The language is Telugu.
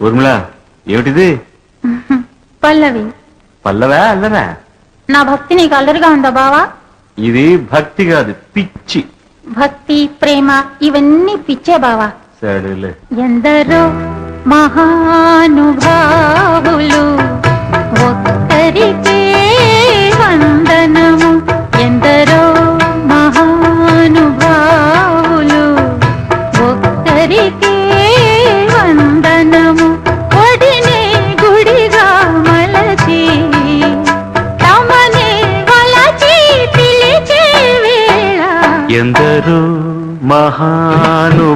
ఊర్మిళ ఏమిటిది? పల్లవి. పల్లవా అల్లరా? నా భక్తి నీకు అల్లరిగా ఉందా బావా? ఇది భక్తి కాదు, పిచ్చి. భక్తి ప్రేమ ఇవన్నీ పిచ్చే బావా. సరేలే. ఎందరో మహానుభావులు ఒక్కరికే వందనము. ఎందరో మహానుభావులు ఒక్కరికే వందనము. ఒడినే గుడిగా మలచి తమనే వలచి పిలిచే వేళ ఎందరో మహానుభావులు